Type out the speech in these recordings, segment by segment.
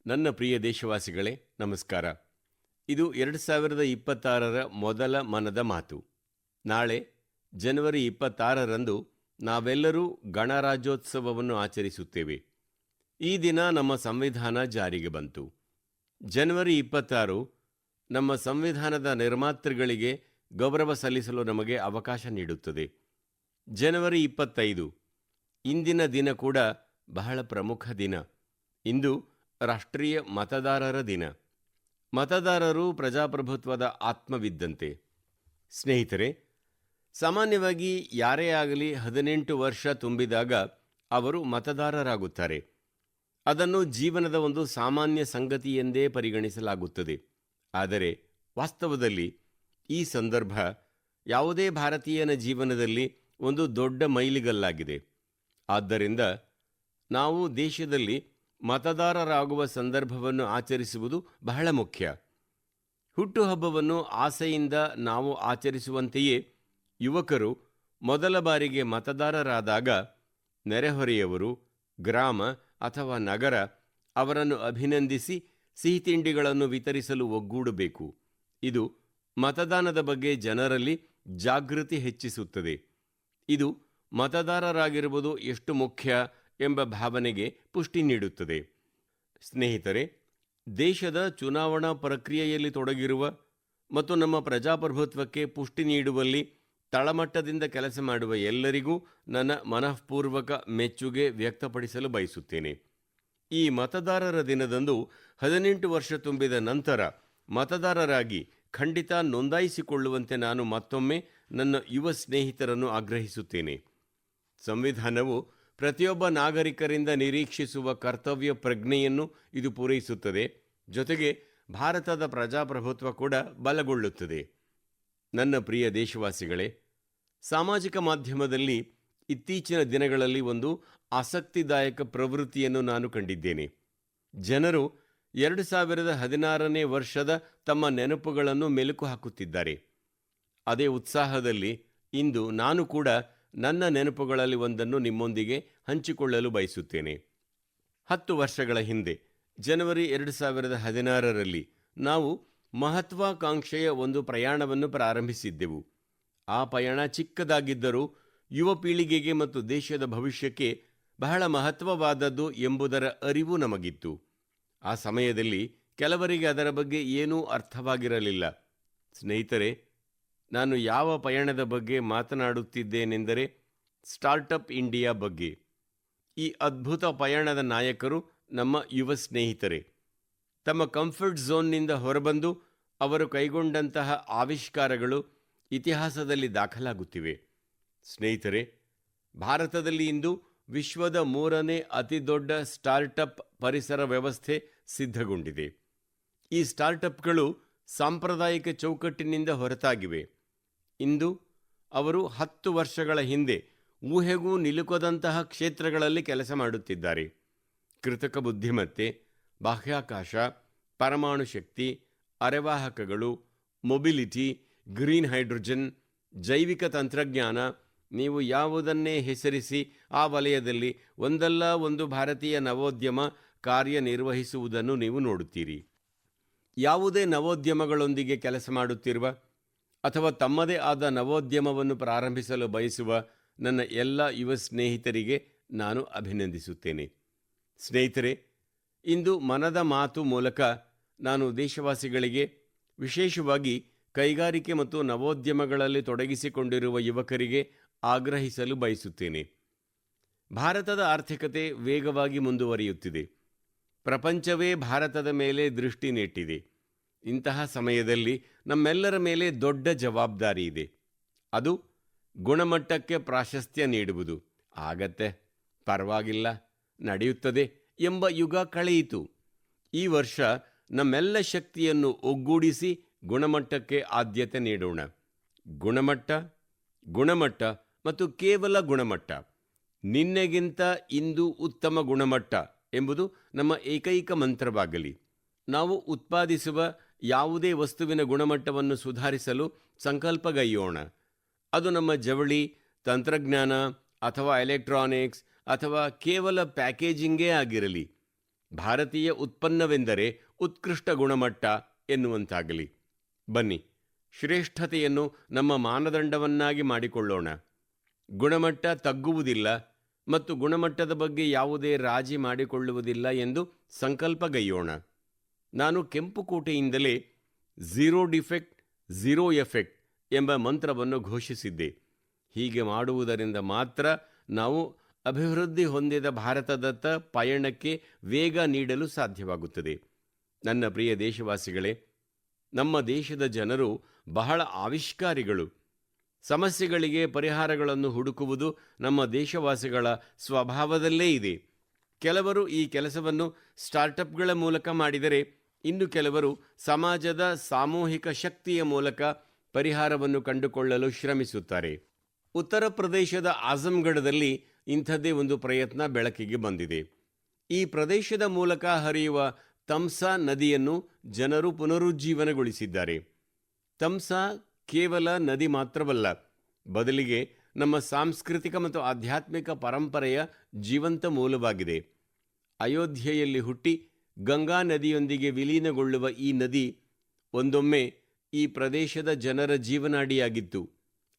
ನನ್ನ ಪ್ರಿಯ ದೇಶವಾಸಿಗಳೇ, ನಮಸ್ಕಾರ. ಇದು 2026ರ ಮೊದಲ ಮನದ ಮಾತು. ನಾಳೆ ಜನವರಿ 26ರಂದು ನಾವೆಲ್ಲರೂ ಗಣರಾಜ್ಯೋತ್ಸವವನ್ನು ಆಚರಿಸುತ್ತೇವೆ. ಈ ದಿನ ನಮ್ಮ ಸಂವಿಧಾನ ಜಾರಿಗೆ ಬಂತು. ಜನವರಿ 26 ನಮ್ಮ ಸಂವಿಧಾನದ ನಿರ್ಮಾತೃಗಳಿಗೆ ಗೌರವ ಸಲ್ಲಿಸಲು ನಮಗೆ ಅವಕಾಶ ನೀಡುತ್ತದೆ. ಜನವರಿ 25 ಇಂದಿನ ದಿನ ಕೂಡ ಬಹಳ ಪ್ರಮುಖ ದಿನ. ಇಂದು ರಾಷ್ಟ್ರೀಯ ಮತದಾರರ ದಿನ. ಮತದಾರರು ಪ್ರಜಾಪ್ರಭುತ್ವದ ಆತ್ಮವಿದ್ದಂತೆ. ಸ್ನೇಹಿತರೆ, ಸಾಮಾನ್ಯವಾಗಿ ಯಾರೇ ಆಗಲಿ 18 ವರ್ಷ ತುಂಬಿದಾಗ ಅವರು ಮತದಾರರಾಗುತ್ತಾರೆ. ಅದನ್ನು ಜೀವನದ ಒಂದು ಸಾಮಾನ್ಯ ಸಂಗತಿ ಎಂದೇ ಪರಿಗಣಿಸಲಾಗುತ್ತದೆ. ಆದರೆ ವಾಸ್ತವದಲ್ಲಿ ಈ ಸಂದರ್ಭ ಯಾವುದೇ ಭಾರತೀಯನ ಜೀವನದಲ್ಲಿ ಒಂದು ದೊಡ್ಡ ಮೈಲಿಗಲ್ಲಾಗಿದೆ. ಆದ್ದರಿಂದ ನಾವು ದೇಶದಲ್ಲಿ ಮತದಾರರಾಗುವ ಸಂದರ್ಭವನ್ನು ಆಚರಿಸುವುದು ಬಹಳ ಮುಖ್ಯ. ಹುಟ್ಟುಹಬ್ಬವನ್ನು ಆಸೆಯಿಂದ ನಾವು ಆಚರಿಸುವಂತೆಯೇ ಯುವಕರು ಮೊದಲ ಬಾರಿಗೆ ಮತದಾರರಾದಾಗ ನೆರೆಹೊರೆಯವರು, ಗ್ರಾಮ ಅಥವಾ ನಗರ ಅವರನ್ನು ಅಭಿನಂದಿಸಿ ಸಿಹಿತಿಂಡಿಗಳನ್ನು ವಿತರಿಸಲು ಒಗ್ಗೂಡಬೇಕು. ಇದು ಮತದಾನದ ಬಗ್ಗೆ ಜನರಲ್ಲಿ ಜಾಗೃತಿ ಹೆಚ್ಚಿಸುತ್ತದೆ. ಇದು ಮತದಾರರಾಗಿರುವುದು ಎಷ್ಟು ಮುಖ್ಯ ಎಂಬ ಭಾವನೆಗೆ ಪುಷ್ಟಿ ನೀಡುತ್ತದೆ. ಸ್ನೇಹಿತರೆ, ದೇಶದ ಚುನಾವಣಾ ಪ್ರಕ್ರಿಯೆಯಲ್ಲಿ ತೊಡಗಿರುವ ಮತ್ತು ನಮ್ಮ ಪ್ರಜಾಪ್ರಭುತ್ವಕ್ಕೆ ಪುಷ್ಟಿ ನೀಡುವಲ್ಲಿ ತಳಮಟ್ಟದಿಂದ ಕೆಲಸ ಮಾಡುವ ಎಲ್ಲರಿಗೂ ನನ್ನ ಮನಃಪೂರ್ವಕ ಮೆಚ್ಚುಗೆ ವ್ಯಕ್ತಪಡಿಸಲು ಬಯಸುತ್ತೇನೆ. ಈ ಮತದಾರರ ದಿನದಂದು 18 ವರ್ಷ ತುಂಬಿದ ನಂತರ ಮತದಾರರಾಗಿ ಖಂಡಿತ ನೋಂದಾಯಿಸಿಕೊಳ್ಳುವಂತೆ ನಾನು ಮತ್ತೊಮ್ಮೆ ನನ್ನ ಯುವ ಸ್ನೇಹಿತರನ್ನು ಆಗ್ರಹಿಸುತ್ತೇನೆ. ಸಂವಿಧಾನವು ಪ್ರತಿಯೊಬ್ಬ ನಾಗರಿಕರಿಂದ ನಿರೀಕ್ಷಿಸುವ ಕರ್ತವ್ಯ ಪ್ರಜ್ಞೆಯನ್ನು ಇದು ಪೂರೈಸುತ್ತದೆ. ಜೊತೆಗೆ ಭಾರತದ ಪ್ರಜಾಪ್ರಭುತ್ವ ಕೂಡ ಬಲಗೊಳ್ಳುತ್ತದೆ. ನನ್ನ ಪ್ರಿಯ ದೇಶವಾಸಿಗಳೇ, ಸಾಮಾಜಿಕ ಮಾಧ್ಯಮದಲ್ಲಿ ಇತ್ತೀಚಿನ ದಿನಗಳಲ್ಲಿ ಒಂದು ಆಸಕ್ತಿದಾಯಕ ಪ್ರವೃತ್ತಿಯನ್ನು ನಾನು ಕಂಡಿದ್ದೇನೆ. ಜನರು 2016ನೇ ವರ್ಷದ ತಮ್ಮ ನೆನಪುಗಳನ್ನು ಮೆಲುಕು ಹಾಕುತ್ತಿದ್ದಾರೆ. ಅದೇ ಉತ್ಸಾಹದಲ್ಲಿ ಇಂದು ನಾನು ಕೂಡ ನನ್ನ ನೆನಪುಗಳಲ್ಲಿ ಒಂದನ್ನು ನಿಮ್ಮೊಂದಿಗೆ ಹಂಚಿಕೊಳ್ಳಲು ಬಯಸುತ್ತೇನೆ. 10 ವರ್ಷಗಳ ಹಿಂದೆ ಜನವರಿ 2016ರಲ್ಲಿ ನಾವು ಮಹತ್ವಾಕಾಂಕ್ಷೆಯ ಒಂದು ಪ್ರಯಾಣವನ್ನು ಪ್ರಾರಂಭಿಸಿದ್ದೆವು. ಆ ಪಯಣ ಚಿಕ್ಕದಾಗಿದ್ದರೂ ಯುವ ಪೀಳಿಗೆಗೆ ಮತ್ತು ದೇಶದ ಭವಿಷ್ಯಕ್ಕೆ ಬಹಳ ಮಹತ್ವವಾದದ್ದು ಎಂಬುದರ ಅರಿವು ನಮಗಿತ್ತು. ಆ ಸಮಯದಲ್ಲಿ ಕೆಲವರಿಗೆ ಅದರ ಬಗ್ಗೆ ಏನೂ ಅರ್ಥವಾಗಿರಲಿಲ್ಲ. ಸ್ನೇಹಿತರೆ, ನಾನು ಯಾವ ಪಯಣದ ಬಗ್ಗೆ ಮಾತನಾಡುತ್ತಿದ್ದೇನೆಂದರೆ ಸ್ಟಾರ್ಟಪ್ ಇಂಡಿಯಾ ಬಗ್ಗೆ. ಈ ಅದ್ಭುತ ಪಯಣದ ನಾಯಕರು ನಮ್ಮ ಯುವ ಸ್ನೇಹಿತರೆ. ತಮ್ಮ ಕಂಫರ್ಟ್ ಝೋನ್ನಿಂದ ಹೊರಬಂದು ಅವರು ಕೈಗೊಂಡಂತಹ ಆವಿಷ್ಕಾರಗಳು ಇತಿಹಾಸದಲ್ಲಿ ದಾಖಲಾಗುತ್ತಿವೆ. ಸ್ನೇಹಿತರೆ, ಭಾರತದಲ್ಲಿ ಇಂದು ವಿಶ್ವದ 3ನೇ ಅತಿದೊಡ್ಡ ಸ್ಟಾರ್ಟಪ್ ಪರಿಸರ ವ್ಯವಸ್ಥೆ ಸಿದ್ಧಗೊಂಡಿದೆ. ಈ ಸ್ಟಾರ್ಟಪ್ಗಳು ಸಾಂಪ್ರದಾಯಿಕ ಚೌಕಟ್ಟಿನಿಂದ ಹೊರತಾಗಿವೆ. ಇಂದು ಅವರು 10 ವರ್ಷಗಳ ಹಿಂದೆ ಊಹೆಗೂ ನಿಲುಕದಂತಹ ಕ್ಷೇತ್ರಗಳಲ್ಲಿ ಕೆಲಸ ಮಾಡುತ್ತಿದ್ದಾರೆ. ಕೃತಕ ಬುದ್ಧಿಮತ್ತೆ, ಬಾಹ್ಯಾಕಾಶ, ಪರಮಾಣು ಶಕ್ತಿ, ಅರೆವಾಹಕಗಳು, ಮೊಬಿಲಿಟಿ, ಗ್ರೀನ್ ಹೈಡ್ರೋಜನ್, ಜೈವಿಕ ತಂತ್ರಜ್ಞಾನ, ನೀವು ಯಾವುದನ್ನೇ ಹೆಸರಿಸಿ ಆ ವಲಯದಲ್ಲಿ ಒಂದಲ್ಲ ಒಂದು ಭಾರತೀಯ ನವೋದ್ಯಮ ಕಾರ್ಯನಿರ್ವಹಿಸುವುದನ್ನು ನೀವು ನೋಡುತ್ತೀರಿ. ಯಾವುದೇ ನವೋದ್ಯಮಗಳೊಂದಿಗೆ ಕೆಲಸ ಮಾಡುತ್ತಿರುವ ಅಥವಾ ತಮ್ಮದೇ ಆದ ನವೋದ್ಯಮವನ್ನು ಪ್ರಾರಂಭಿಸಲು ಬಯಸುವ ನನ್ನ ಎಲ್ಲ ಯುವ ಸ್ನೇಹಿತರಿಗೆ ನಾನು ಅಭಿನಂದಿಸುತ್ತೇನೆ. ಸ್ನೇಹಿತರೆ, ಇಂದು ಮನದ ಮಾತು ಮೂಲಕ ನಾನು ದೇಶವಾಸಿಗಳಿಗೆ, ವಿಶೇಷವಾಗಿ ಕೈಗಾರಿಕೆ ಮತ್ತು ನವೋದ್ಯಮಗಳಲ್ಲಿ ತೊಡಗಿಸಿಕೊಂಡಿರುವ ಯುವಕರಿಗೆ ಆಗ್ರಹಿಸಲು ಬಯಸುತ್ತೇನೆ. ಭಾರತದ ಆರ್ಥಿಕತೆ ವೇಗವಾಗಿ ಮುಂದುವರಿಯುತ್ತಿದೆ. ಪ್ರಪಂಚವೇ ಭಾರತದ ಮೇಲೆ ದೃಷ್ಟಿ ನೆಟ್ಟಿದೆ. ಇಂತಹ ಸಮಯದಲ್ಲಿ ನಮ್ಮೆಲ್ಲರ ಮೇಲೆ ದೊಡ್ಡ ಜವಾಬ್ದಾರಿ ಇದೆ. ಅದು ಗುಣಮಟ್ಟಕ್ಕೆ ಪ್ರಾಶಸ್ತ್ಯ ನೀಡುವುದು. ಆಗತ್ತೆ, ಪರವಾಗಿಲ್ಲ, ನಡೆಯುತ್ತದೆ ಎಂಬ ಯುಗ ಕಳೆಯಿತು. ಈ ವರ್ಷ ನಮ್ಮೆಲ್ಲ ಶಕ್ತಿಯನ್ನು ಒಗ್ಗೂಡಿಸಿ ಗುಣಮಟ್ಟಕ್ಕೆ ಆದ್ಯತೆ ನೀಡೋಣ. ಗುಣಮಟ್ಟ, ಗುಣಮಟ್ಟ ಮತ್ತು ಕೇವಲ ಗುಣಮಟ್ಟ. ನಿನ್ನೆಗಿಂತ ಇಂದು ಉತ್ತಮ ಗುಣಮಟ್ಟ ಎಂಬುದು ನಮ್ಮ ಏಕೈಕ ಮಂತ್ರವಾಗಲಿ. ನಾವು ಉತ್ಪಾದಿಸುವ ಯಾವುದೇ ವಸ್ತುವಿನ ಗುಣಮಟ್ಟವನ್ನು ಸುಧಾರಿಸಲು ಸಂಕಲ್ಪಗೈಯೋಣ. ಅದು ನಮ್ಮ ಜವಳಿ, ತಂತ್ರಜ್ಞಾನ ಅಥವಾ ಎಲೆಕ್ಟ್ರಾನಿಕ್ಸ್ ಅಥವಾ ಕೇವಲ ಪ್ಯಾಕೇಜಿಂಗೇ ಆಗಿರಲಿ. ಭಾರತೀಯ ಉತ್ಪನ್ನವೆಂದರೆ ಉತ್ಕೃಷ್ಟ ಗುಣಮಟ್ಟ ಎನ್ನುವಂತಾಗಲಿ. ಬನ್ನಿ, ಶ್ರೇಷ್ಠತೆಯನ್ನು ನಮ್ಮ ಮಾನದಂಡವನ್ನಾಗಿ ಮಾಡಿಕೊಳ್ಳೋಣ. ಗುಣಮಟ್ಟ ತಗ್ಗುವುದಿಲ್ಲ ಮತ್ತು ಗುಣಮಟ್ಟದ ಬಗ್ಗೆ ಯಾವುದೇ ರಾಜಿ ಮಾಡಿಕೊಳ್ಳುವುದಿಲ್ಲ ಎಂದು ಸಂಕಲ್ಪಗೈಯೋಣ. ನಾನು ಕೆಂಪುಕೋಟೆಯಿಂದಲೇ ಝೀರೋ ಡಿಫೆಕ್ಟ್ ಝೀರೋ ಎಫೆಕ್ಟ್ ಎಂಬ ಮಂತ್ರವನ್ನು ಘೋಷಿಸಿದ್ದೆ. ಹೀಗೆ ಮಾಡುವುದರಿಂದ ಮಾತ್ರ ನಾವು ಅಭಿವೃದ್ಧಿ ಹೊಂದಿದ ಭಾರತದತ್ತ ಪಯಣಕ್ಕೆ ವೇಗ ನೀಡಲು ಸಾಧ್ಯವಾಗುತ್ತದೆ. ನನ್ನ ಪ್ರಿಯ ದೇಶವಾಸಿಗಳೇ, ನಮ್ಮ ದೇಶದ ಜನರು ಬಹಳ ಆವಿಷ್ಕಾರಿಗಳು. ಸಮಸ್ಯೆಗಳಿಗೆ ಪರಿಹಾರಗಳನ್ನು ಹುಡುಕುವುದು ನಮ್ಮ ದೇಶವಾಸಿಗಳ ಸ್ವಭಾವದಲ್ಲೇ ಇದೆ. ಕೆಲವರು ಈ ಕೆಲಸವನ್ನು ಸ್ಟಾರ್ಟಪ್ಗಳ ಮೂಲಕ ಮಾಡಿದರೆ, ಇನ್ನು ಕೆಲವರು ಸಮಾಜದ ಸಾಮೂಹಿಕ ಶಕ್ತಿಯ ಮೂಲಕ ಪರಿಹಾರವನ್ನು ಕಂಡುಕೊಳ್ಳಲು ಶ್ರಮಿಸುತ್ತಾರೆ. ಉತ್ತರ ಪ್ರದೇಶದ ಆಜಂಗಢದಲ್ಲಿ ಇಂಥದ್ದೇ ಒಂದು ಪ್ರಯತ್ನ ಬೆಳಕಿಗೆ ಬಂದಿದೆ. ಈ ಪ್ರದೇಶದ ಮೂಲಕ ಹರಿಯುವ ತಮ್ಸಾ ನದಿಯನ್ನು ಜನರು ಪುನರುಜ್ಜೀವನಗೊಳಿಸಿದ್ದಾರೆ. ತಮ್ಸಾ ಕೇವಲ ನದಿ ಮಾತ್ರವಲ್ಲ, ಬದಲಿಗೆ ನಮ್ಮ ಸಾಂಸ್ಕೃತಿಕ ಮತ್ತು ಆಧ್ಯಾತ್ಮಿಕ ಪರಂಪರೆಯ ಜೀವಂತ ಮೂಲವಾಗಿದೆ. ಅಯೋಧ್ಯೆಯಲ್ಲಿ ಹುಟ್ಟಿ ಗಂಗಾ ನದಿಯೊಂದಿಗೆ ವಿಲೀನಗೊಳ್ಳುವ ಈ ನದಿ ಒಂದೊಮ್ಮೆ ಈ ಪ್ರದೇಶದ ಜನರ ಜೀವನಾಡಿಯಾಗಿತ್ತು.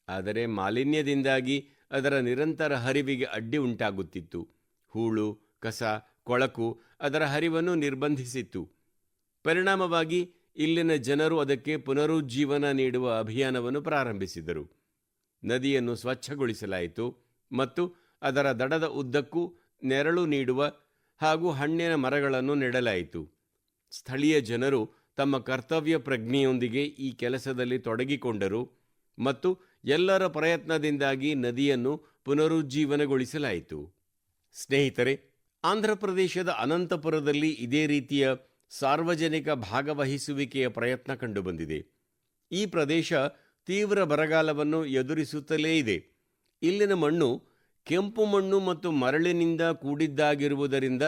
ಆದರೆ ಮಾಲಿನ್ಯದಿಂದಾಗಿ ಅದರ ನಿರಂತರ ಹರಿವಿಗೆ ಅಡ್ಡಿ ಉಂಟಾಗುತ್ತಿತ್ತು. ಹೂಳು, ಕಸ, ಕೊಳಕು ಅದರ ಹರಿವನ್ನು ನಿರ್ಬಂಧಿಸಿತ್ತು. ಪರಿಣಾಮವಾಗಿ ಇಲ್ಲಿನ ಜನರು ಅದಕ್ಕೆ ಪುನರುಜ್ಜೀವನ ನೀಡುವ ಅಭಿಯಾನವನ್ನು ಪ್ರಾರಂಭಿಸಿದರು. ನದಿಯನ್ನು ಸ್ವಚ್ಛಗೊಳಿಸಲಾಯಿತು ಮತ್ತು ಅದರ ದಡದ ಉದ್ದಕ್ಕೂ ನೆರಳು ನೀಡುವ ಹಾಗೂ ಹಣ್ಣಿನ ಮರಗಳನ್ನು ನೆಡಲಾಯಿತು. ಸ್ಥಳೀಯ ಜನರು ತಮ್ಮ ಕರ್ತವ್ಯ ಪ್ರಜ್ಞೆಯೊಂದಿಗೆ ಈ ಕೆಲಸದಲ್ಲಿ ತೊಡಗಿಕೊಂಡರು ಮತ್ತು ಎಲ್ಲರ ಪ್ರಯತ್ನದಿಂದಾಗಿ ನದಿಯನ್ನು ಪುನರುಜ್ಜೀವನಗೊಳಿಸಲಾಯಿತು. ಸ್ನೇಹಿತರೆ, ಆಂಧ್ರಪ್ರದೇಶದ ಅನಂತಪುರದಲ್ಲಿ ಇದೇ ರೀತಿಯ ಸಾರ್ವಜನಿಕ ಭಾಗವಹಿಸುವಿಕೆಯ ಪ್ರಯತ್ನ ಕಂಡುಬಂದಿದೆ. ಈ ಪ್ರದೇಶ ತೀವ್ರ ಬರಗಾಲವನ್ನು ಎದುರಿಸುತ್ತಲೇ ಇದೆ. ಇಲ್ಲಿನ ಮಣ್ಣು ಕೆಂಪು ಮಣ್ಣು ಮತ್ತು ಮರಳಿನಿಂದ ಕೂಡಿದ್ದಾಗಿರುವುದರಿಂದ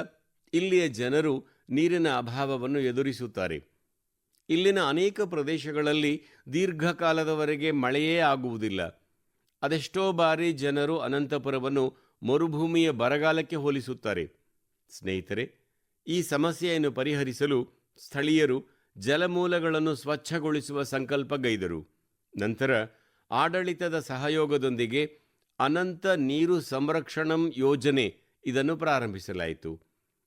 ಇಲ್ಲಿಯ ಜನರು ನೀರಿನ ಅಭಾವವನ್ನು ಎದುರಿಸುತ್ತಾರೆ. ಇಲ್ಲಿನ ಅನೇಕ ಪ್ರದೇಶಗಳಲ್ಲಿ ದೀರ್ಘಕಾಲದವರೆಗೆ ಮಳೆಯೇ ಆಗುವುದಿಲ್ಲ. ಅದೆಷ್ಟೋ ಬಾರಿ ಜನರು ಅನಂತಪುರವನ್ನು ಮರುಭೂಮಿಯ ಬರಗಾಲಕ್ಕೆ ಹೋಲಿಸುತ್ತಾರೆ. ಸ್ನೇಹಿತರೆ, ಈ ಸಮಸ್ಯೆಯನ್ನು ಪರಿಹರಿಸಲು ಸ್ಥಳೀಯರು ಜಲಮೂಲಗಳನ್ನು ಸ್ವಚ್ಛಗೊಳಿಸುವ ಸಂಕಲ್ಪಗೈದರು. ನಂತರ ಆಡಳಿತದ ಸಹಯೋಗದೊಂದಿಗೆ ಅನಂತ ನೀರು ಸಂರಕ್ಷಣಂ ಯೋಜನೆ ಇದನ್ನು ಪ್ರಾರಂಭಿಸಲಾಯಿತು.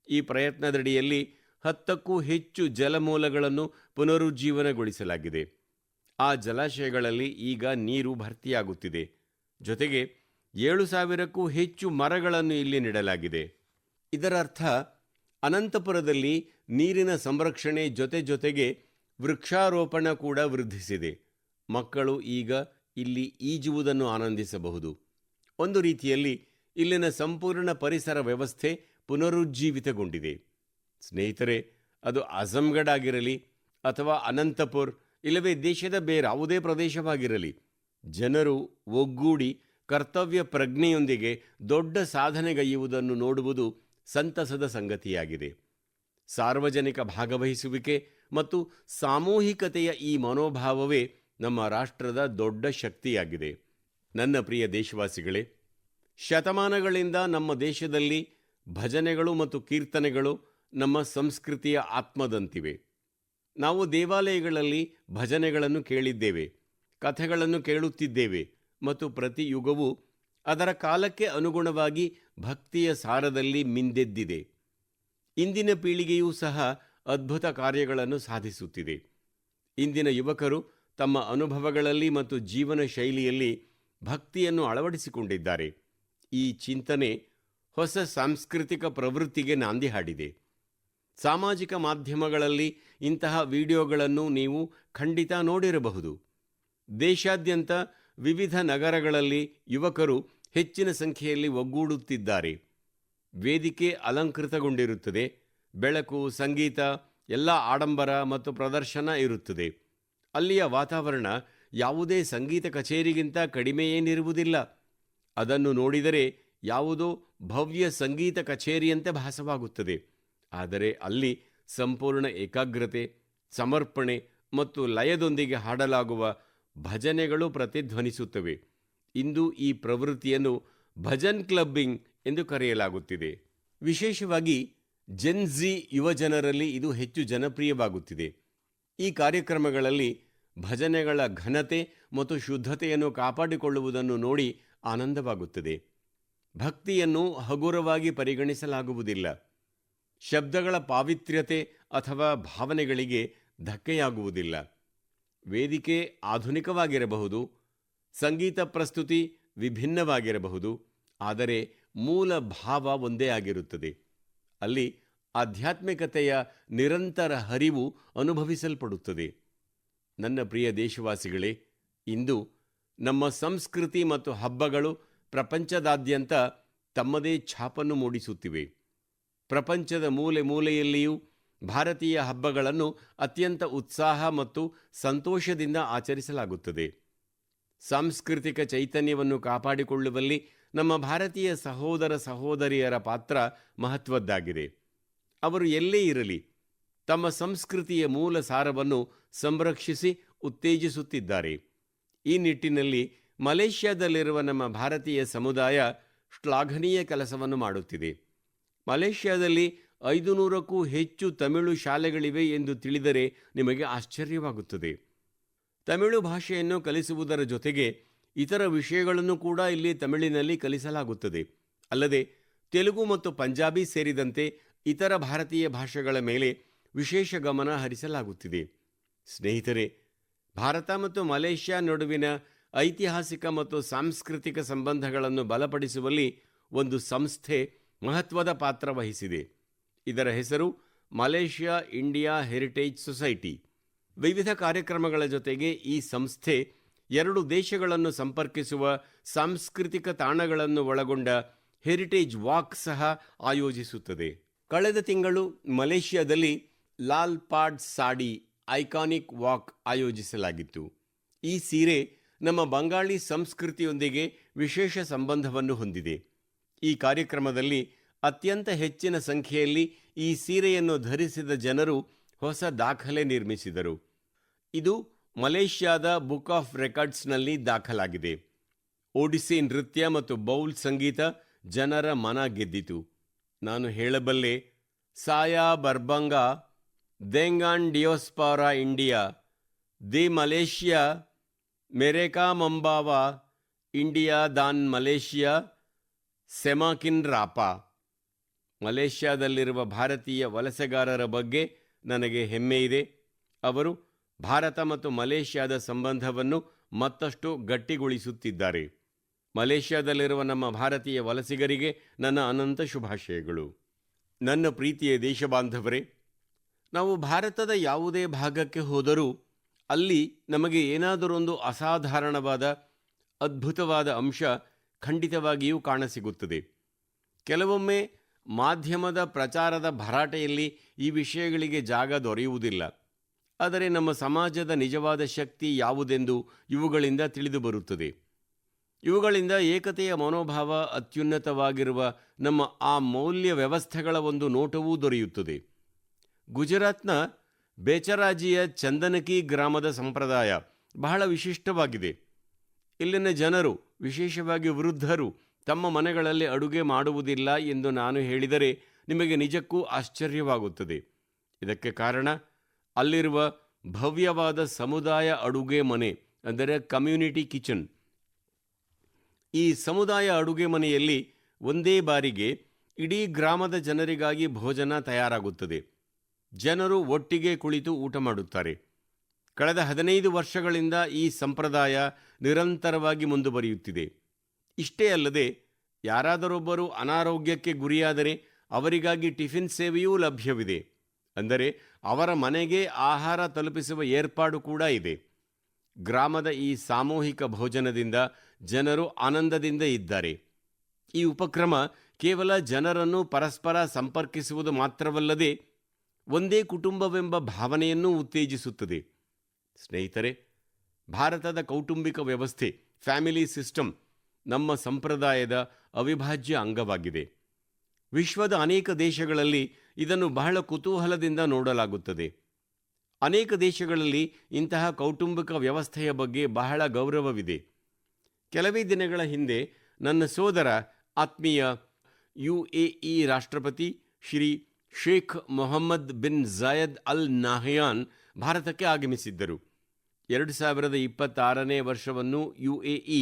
ಈ ಪ್ರಯತ್ನದಡಿಯಲ್ಲಿ 10ಕ್ಕೂ ಹೆಚ್ಚು ಜಲಮೂಲಗಳನ್ನು ಪುನರುಜ್ಜೀವನಗೊಳಿಸಲಾಗಿದೆ. ಆ ಜಲಾಶಯಗಳಲ್ಲಿ ಈಗ ನೀರು ಭರ್ತಿಯಾಗುತ್ತಿದೆ. ಜೊತೆಗೆ 7,000ಕ್ಕೂ ಹೆಚ್ಚು ಮರಗಳನ್ನು ಇಲ್ಲಿ ನೆಡಲಾಗಿದೆ. ಇದರರ್ಥ ಅನಂತಪುರದಲ್ಲಿ ನೀರಿನ ಸಂರಕ್ಷಣೆ ಜೊತೆಗೆ ವೃಕ್ಷಾರೋಪಣ ಕೂಡ ವೃದ್ಧಿಸಿದೆ. ಮಕ್ಕಳು ಈಗ ಇಲ್ಲಿ ಈಜುವುದನ್ನು ಆನಂದಿಸಬಹುದು. ಒಂದು ರೀತಿಯಲ್ಲಿ ಇಲ್ಲಿನ ಸಂಪೂರ್ಣ ಪರಿಸರ ವ್ಯವಸ್ಥೆ ಪುನರುಜ್ಜೀವಿತಗೊಂಡಿದೆ. ಸ್ನೇಹಿತರೆ, ಅದು ಆಜಂಗಢ್ ಆಗಿರಲಿ ಅಥವಾ ಅನಂತಪುರ್ ಇಲ್ಲವೇ ದೇಶದ ಬೇರಾವುದೇ ಪ್ರದೇಶವಾಗಿರಲಿ, ಜನರು ಒಗ್ಗೂಡಿ ಕರ್ತವ್ಯ ಪ್ರಜ್ಞೆಯೊಂದಿಗೆ ದೊಡ್ಡ ಸಾಧನೆಗೈಯುವುದನ್ನು ನೋಡುವುದು ಸಂತಸದ ಸಂಗತಿಯಾಗಿದೆ. ಸಾರ್ವಜನಿಕ ಭಾಗವಹಿಸುವಿಕೆ ಮತ್ತು ಸಾಮೂಹಿಕತೆಯ ಈ ಮನೋಭಾವವೇ ನಮ್ಮ ರಾಷ್ಟ್ರದ ದೊಡ್ಡ ಶಕ್ತಿಯಾಗಿದೆ. ನನ್ನ ಪ್ರಿಯ ದೇಶವಾಸಿಗಳೇ, ಶತಮಾನಗಳಿಂದ ನಮ್ಮ ದೇಶದಲ್ಲಿ ಭಜನೆಗಳು ಮತ್ತು ಕೀರ್ತನೆಗಳು ನಮ್ಮ ಸಂಸ್ಕೃತಿಯ ಆತ್ಮದಂತಿವೆ. ನಾವು ದೇವಾಲಯಗಳಲ್ಲಿ ಭಜನೆಗಳನ್ನು ಕೇಳಿದ್ದೇವೆ, ಕಥೆಗಳನ್ನು ಕೇಳುತ್ತಿದ್ದೇವೆ ಮತ್ತು ಪ್ರತಿ ಯುಗವೂ ಅದರ ಕಾಲಕ್ಕೆ ಅನುಗುಣವಾಗಿ ಭಕ್ತಿಯ ಸಾರದಲ್ಲಿ ಮಿಂದೆದ್ದಿದೆ. ಇಂದಿನ ಪೀಳಿಗೆಯೂ ಸಹ ಅದ್ಭುತ ಕಾರ್ಯಗಳನ್ನು ಸಾಧಿಸುತ್ತಿದೆ. ಇಂದಿನ ಯುವಕರು ತಮ್ಮ ಅನುಭವಗಳಲ್ಲಿ ಮತ್ತು ಜೀವನ ಶೈಲಿಯಲ್ಲಿ ಭಕ್ತಿಯನ್ನು ಅಳವಡಿಸಿಕೊಂಡಿದ್ದಾರೆ. ಈ ಚಿಂತನೆ ಹೊಸ ಸಾಂಸ್ಕೃತಿಕ ಪ್ರವೃತ್ತಿಗೆ ನಾಂದಿ ಹಾಡಿದೆ. ಸಾಮಾಜಿಕ ಮಾಧ್ಯಮಗಳಲ್ಲಿ ಇಂತಹ ವಿಡಿಯೋಗಳನ್ನು ನೀವು ಖಂಡಿತ ನೋಡಿರಬಹುದು. ದೇಶಾದ್ಯಂತ ವಿವಿಧ ನಗರಗಳಲ್ಲಿ ಯುವಕರು ಹೆಚ್ಚಿನ ಸಂಖ್ಯೆಯಲ್ಲಿ ಒಗ್ಗೂಡುತ್ತಿದ್ದಾರೆ. ವೇದಿಕೆ ಅಲಂಕೃತಗೊಂಡಿರುತ್ತದೆ. ಬೆಳಕು, ಸಂಗೀತ, ಎಲ್ಲ ಆಡಂಬರ ಮತ್ತು ಪ್ರದರ್ಶನ ಇರುತ್ತದೆ. ಅಲ್ಲಿಯ ವಾತಾವರಣ ಯಾವುದೇ ಸಂಗೀತ ಕಚೇರಿಗಿಂತ ಕಡಿಮೆಯೇನಿರುವುದಿಲ್ಲ. ಅದನ್ನು ನೋಡಿದರೆ ಯಾವುದೋ ಭವ್ಯ ಸಂಗೀತ ಕಚೇರಿಯಂತೆ ಭಾಸವಾಗುತ್ತದೆ. ಆದರೆ ಅಲ್ಲಿ ಸಂಪೂರ್ಣ ಏಕಾಗ್ರತೆ, ಸಮರ್ಪಣೆ ಮತ್ತು ಲಯದೊಂದಿಗೆ ಹಾಡಲಾಗುವ ಭಜನೆಗಳು ಪ್ರತಿಧ್ವನಿಸುತ್ತವೆ. ಇಂದು ಈ ಪ್ರವೃತ್ತಿಯನ್ನು ಭಜನ್ ಕ್ಲಬ್ಬಿಂಗ್ ಎಂದು ಕರೆಯಲಾಗುತ್ತಿದೆ. ವಿಶೇಷವಾಗಿ ಜೆನ್ಜಿ ಯುವಜನರಲ್ಲಿ ಇದು ಹೆಚ್ಚು ಜನಪ್ರಿಯವಾಗುತ್ತಿದೆ. ಈ ಕಾರ್ಯಕ್ರಮಗಳಲ್ಲಿ ಭಜನೆಗಳ ಘನತೆ ಮತ್ತು ಶುದ್ಧತೆಯನ್ನು ಕಾಪಾಡಿಕೊಳ್ಳುವುದನ್ನು ನೋಡಿ ಆನಂದವಾಗುತ್ತದೆ. ಭಕ್ತಿಯನ್ನು ಹಗುರವಾಗಿ ಪರಿಗಣಿಸಲಾಗುವುದಿಲ್ಲ. ಶಬ್ದಗಳ ಪಾವಿತ್ರ್ಯತೆ ಅಥವಾ ಭಾವನೆಗಳಿಗೆ ಧಕ್ಕೆಯಾಗುವುದಿಲ್ಲ. ವೇದಿಕೆ ಆಧುನಿಕವಾಗಿರಬಹುದು, ಸಂಗೀತ ಪ್ರಸ್ತುತಿ ವಿಭಿನ್ನವಾಗಿರಬಹುದು, ಆದರೆ ಮೂಲ ಭಾವ ಒಂದೇ ಆಗಿರುತ್ತದೆ. ಅಲ್ಲಿ ಆಧ್ಯಾತ್ಮಿಕತೆಯ ನಿರಂತರ ಹರಿವು ಅನುಭವಿಸಲ್ಪಡುತ್ತದೆ. ನನ್ನ ಪ್ರಿಯ ದೇಶವಾಸಿಗಳೇ, ಇಂದು ನಮ್ಮ ಸಂಸ್ಕೃತಿ ಮತ್ತು ಹಬ್ಬಗಳು ಪ್ರಪಂಚದಾದ್ಯಂತ ತಮ್ಮದೇ ಛಾಪನ್ನು ಮೂಡಿಸುತ್ತಿವೆ. ಪ್ರಪಂಚದ ಮೂಲೆ ಮೂಲೆಯಲ್ಲಿಯೂ ಭಾರತೀಯ ಹಬ್ಬಗಳನ್ನು ಅತ್ಯಂತ ಉತ್ಸಾಹ ಮತ್ತು ಸಂತೋಷದಿಂದ ಆಚರಿಸಲಾಗುತ್ತದೆ. ಸಾಂಸ್ಕೃತಿಕ ಚೈತನ್ಯವನ್ನು ಕಾಪಾಡಿಕೊಳ್ಳುವಲ್ಲಿ ನಮ್ಮ ಭಾರತೀಯ ಸಹೋದರ ಸಹೋದರಿಯರ ಪಾತ್ರ ಮಹತ್ವದ್ದಾಗಿದೆ. ಅವರು ಎಲ್ಲೇ ಇರಲಿ, ತಮ್ಮ ಸಂಸ್ಕೃತಿಯ ಮೂಲ ಸಾರವನ್ನು ಸಂರಕ್ಷಿಸಿ ಉತ್ತೇಜಿಸುತ್ತಿದ್ದಾರೆ. ಈ ನಿಟ್ಟಿನಲ್ಲಿ ಮಲೇಷ್ಯಾದಲ್ಲಿರುವ ನಮ್ಮ ಭಾರತೀಯ ಸಮುದಾಯ ಶ್ಲಾಘನೀಯ ಕೆಲಸವನ್ನು ಮಾಡುತ್ತಿದೆ. ಮಲೇಷ್ಯಾದಲ್ಲಿ 500ಕ್ಕೂ ಹೆಚ್ಚು ತಮಿಳು ಶಾಲೆಗಳಿವೆ ಎಂದು ತಿಳಿದರೆ ನಿಮಗೆ ಆಶ್ಚರ್ಯವಾಗುತ್ತದೆ. ತಮಿಳು ಭಾಷೆಯನ್ನು ಕಲಿಸುವುದರ ಜೊತೆಗೆ ಇತರ ವಿಷಯಗಳನ್ನು ಕೂಡ ಇಲ್ಲಿ ತಮಿಳಿನಲ್ಲಿ ಕಲಿಸಲಾಗುತ್ತದೆ. ಅಲ್ಲದೆ ತೆಲುಗು ಮತ್ತು ಪಂಜಾಬಿ ಸೇರಿದಂತೆ ಇತರ ಭಾರತೀಯ ಭಾಷೆಗಳ ಮೇಲೆ ವಿಶೇಷ ಗಮನ ಹರಿಸಲಾಗುತ್ತಿದೆ. ಸ್ನೇಹಿತರೆ, ಭಾರತ ಮತ್ತು ಮಲೇಷ್ಯಾ ನಡುವಿನ ಐತಿಹಾಸಿಕ ಮತ್ತು ಸಾಂಸ್ಕೃತಿಕ ಸಂಬಂಧಗಳನ್ನು ಬಲಪಡಿಸುವಲ್ಲಿ ಒಂದು ಸಂಸ್ಥೆ ಮಹತ್ವದ ಪಾತ್ರ ವಹಿಸಿದೆ. ಇದರ ಹೆಸರು ಮಲೇಷ್ಯಾ ಇಂಡಿಯಾ ಹೆರಿಟೇಜ್ ಸೊಸೈಟಿ. ವಿವಿಧ ಕಾರ್ಯಕ್ರಮಗಳ ಜೊತೆಗೆ ಈ ಸಂಸ್ಥೆ 2 ದೇಶಗಳನ್ನು ಸಂಪರ್ಕಿಸುವ ಸಾಂಸ್ಕೃತಿಕ ತಾಣಗಳನ್ನು ಒಳಗೊಂಡ ಹೆರಿಟೇಜ್ ವಾಕ್ ಸಹ ಆಯೋಜಿಸುತ್ತದೆ. ಕಳೆದ ತಿಂಗಳು ಮಲೇಷ್ಯಾದಲ್ಲಿ ಲಾಲ್ ಪಾಡ್ ಸಾಡಿ ಐಕಾನಿಕ್ ವಾಕ್ ಆಯೋಜಿಸಲಾಗಿತ್ತು. ಈ ಸೀರೆ ನಮ್ಮ ಬಂಗಾಳಿ ಸಂಸ್ಕೃತಿಯೊಂದಿಗೆ ವಿಶೇಷ ಸಂಬಂಧವನ್ನು ಹೊಂದಿದೆ. ಈ ಕಾರ್ಯಕ್ರಮದಲ್ಲಿ ಅತ್ಯಂತ ಹೆಚ್ಚಿನ ಸಂಖ್ಯೆಯಲ್ಲಿ ಈ ಸೀರೆಯನ್ನು ಧರಿಸಿದ ಜನರು ಹೊಸ ದಾಖಲೆ ನಿರ್ಮಿಸಿದರು. ಇದು ಮಲೇಷ್ಯಾದ ಬುಕ್ ಆಫ್ ರೆಕಾರ್ಡ್ಸ್ನಲ್ಲಿ ದಾಖಲಾಗಿದೆ. ಒಡಿಸ್ಸಿ ನೃತ್ಯ ಮತ್ತು ಬೌಲ್ ಸಂಗೀತ ಜನರ ಮನ ಗೆದ್ದಿತು. ನಾನು ಹೇಳಬಲ್ಲೆ, ಸಾಯಾ ಬರ್ಬಂಗಾ ದೆಂಗಾನ್ ಡಿಯೋಸ್ಪಾರಾ ಇಂಡಿಯಾ ದಿ ಮಲೇಷ್ಯಾ ಮೆರೆಕಾ ಮಂಬಾವಾ ಇಂಡಿಯಾ ದಾನ್ ಮಲೇಷ್ಯಾ ಸೆಮಾಕಿನ್ ರಾಪಾ. ಮಲೇಷ್ಯಾದಲ್ಲಿರುವ ಭಾರತೀಯ ವಲಸೆಗಾರರ ಬಗ್ಗೆ ನನಗೆ ಹೆಮ್ಮೆಯಿದೆ. ಅವರು ಭಾರತ ಮತ್ತು ಮಲೇಷ್ಯಾದ ಸಂಬಂಧವನ್ನು ಮತ್ತಷ್ಟು ಗಟ್ಟಿಗೊಳಿಸುತ್ತಿದ್ದಾರೆ. ಮಲೇಷ್ಯಾದಲ್ಲಿರುವ ನಮ್ಮ ಭಾರತೀಯ ವಲಸಿಗರಿಗೆ ನನ್ನ ಅನಂತ ಶುಭಾಶಯಗಳು. ನನ್ನ ಪ್ರೀತಿಯ ದೇಶಬಾಂಧವರೇ, ನಾವು ಭಾರತದ ಯಾವುದೇ ಭಾಗಕ್ಕೆ ಹೋದರೂ ಅಲ್ಲಿ ನಮಗೆ ಏನಾದರೊಂದು ಅಸಾಧಾರಣವಾದ ಅದ್ಭುತವಾದ ಅಂಶ ಖಂಡಿತವಾಗಿಯೂ ಕಾಣಸಿಗುತ್ತದೆ. ಕೆಲವೊಮ್ಮೆ ಮಾಧ್ಯಮದ ಪ್ರಚಾರದ ಭರಾಟೆಯಲ್ಲಿ ಈ ವಿಷಯಗಳಿಗೆ ಜಾಗ ದೊರೆಯುವುದಿಲ್ಲ. ಆದರೆ ನಮ್ಮ ಸಮಾಜದ ನಿಜವಾದ ಶಕ್ತಿ ಯಾವುದೆಂದು ಇವುಗಳಿಂದ ತಿಳಿದು ಬರುತ್ತದೆ. ಇವುಗಳಿಂದ ಏಕತೆಯ ಮನೋಭಾವ, ಅತ್ಯುನ್ನತವಾಗಿರುವ ನಮ್ಮ ಆ ಮೌಲ್ಯ ವ್ಯವಸ್ಥೆಗಳ ಒಂದು ನೋಟವೂ ದೊರೆಯುತ್ತದೆ. ಗುಜರಾತ್ನ ಬೇಚರಾಜಿಯ ಚಂದನಕಿ ಗ್ರಾಮದ ಸಂಪ್ರದಾಯ ಬಹಳ ವಿಶಿಷ್ಟವಾಗಿದೆ. ಇಲ್ಲಿನ ಜನರು, ವಿಶೇಷವಾಗಿ ವೃದ್ಧರು, ತಮ್ಮ ಮನೆಗಳಲ್ಲಿ ಅಡುಗೆ ಮಾಡುವುದಿಲ್ಲ ಎಂದು ನಾನು ಹೇಳಿದರೆ ನಿಮಗೆ ನಿಜಕ್ಕೂ ಆಶ್ಚರ್ಯವಾಗುತ್ತದೆ. ಇದಕ್ಕೆ ಕಾರಣ ಅಲ್ಲಿರುವ ಭವ್ಯವಾದ ಸಮುದಾಯ ಅಡುಗೆ ಮನೆ, ಅಂದರೆ ಕಮ್ಯುನಿಟಿ ಕಿಚನ್. ಈ ಸಮುದಾಯ ಅಡುಗೆ ಮನೆಯಲ್ಲಿ ಒಂದೇ ಬಾರಿಗೆ ಇಡೀ ಗ್ರಾಮದ ಜನರಿಗಾಗಿ ಭೋಜನ ತಯಾರಾಗುತ್ತದೆ. ಜನರು ಒಟ್ಟಿಗೆ ಕುಳಿತು ಊಟ ಮಾಡುತ್ತಾರೆ. ಕಳೆದ 15 ವರ್ಷಗಳಿಂದ ಈ ಸಂಪ್ರದಾಯ ನಿರಂತರವಾಗಿ ಮುಂದುವರಿಯುತ್ತಿದೆ. ಇಷ್ಟೇ ಅಲ್ಲದೆ ಯಾರಾದರೊಬ್ಬರು ಅನಾರೋಗ್ಯಕ್ಕೆ ಗುರಿಯಾದರೆ ಅವರಿಗಾಗಿ ಟಿಫಿನ್ ಸೇವೆಯೂ ಲಭ್ಯವಿದೆ. ಅಂದರೆ ಅವರ ಮನೆಗೆ ಆಹಾರ ತಲುಪಿಸುವ ಏರ್ಪಾಡು ಕೂಡ ಇದೆ. ಗ್ರಾಮದ ಈ ಸಾಮೂಹಿಕ ಭೋಜನದಿಂದ ಜನರು ಆನಂದದಿಂದ ಇದ್ದಾರೆ. ಈ ಉಪಕ್ರಮ ಕೇವಲ ಜನರನ್ನು ಪರಸ್ಪರ ಸಂಪರ್ಕಿಸುವುದು ಮಾತ್ರವಲ್ಲದೆ ಒಂದೇ ಕುಟುಂಬವೆಂಬ ಭಾವನೆಯನ್ನೂ ಉತ್ತೇಜಿಸುತ್ತದೆ. ಸ್ನೇಹಿತರೆ, ಭಾರತದ ಕೌಟುಂಬಿಕ ವ್ಯವಸ್ಥೆ, ಫ್ಯಾಮಿಲಿ ಸಿಸ್ಟಮ್, ನಮ್ಮ ಸಂಪ್ರದಾಯದ ಅವಿಭಾಜ್ಯ ಅಂಗವಾಗಿದೆ. ವಿಶ್ವದ ಅನೇಕ ದೇಶಗಳಲ್ಲಿ ಇದನ್ನು ಬಹಳ ಕುತೂಹಲದಿಂದ ನೋಡಲಾಗುತ್ತದೆ. ಅನೇಕ ದೇಶಗಳಲ್ಲಿ ಇಂತಹ ಕೌಟುಂಬಿಕ ವ್ಯವಸ್ಥೆಯ ಬಗ್ಗೆ ಬಹಳ ಗೌರವವಿದೆ. ಕೆಲವೇ ದಿನಗಳ ಹಿಂದೆ ನನ್ನ ಸೋದರ, ಆತ್ಮೀಯ UAE ರಾಷ್ಟ್ರಪತಿ Shri Sheikh Mohamed bin Zayed Al Nahyan ಭಾರತಕ್ಕೆ ಆಗಮಿಸಿದ್ದರು. 2026ನೇ ವರ್ಷವನ್ನು UAE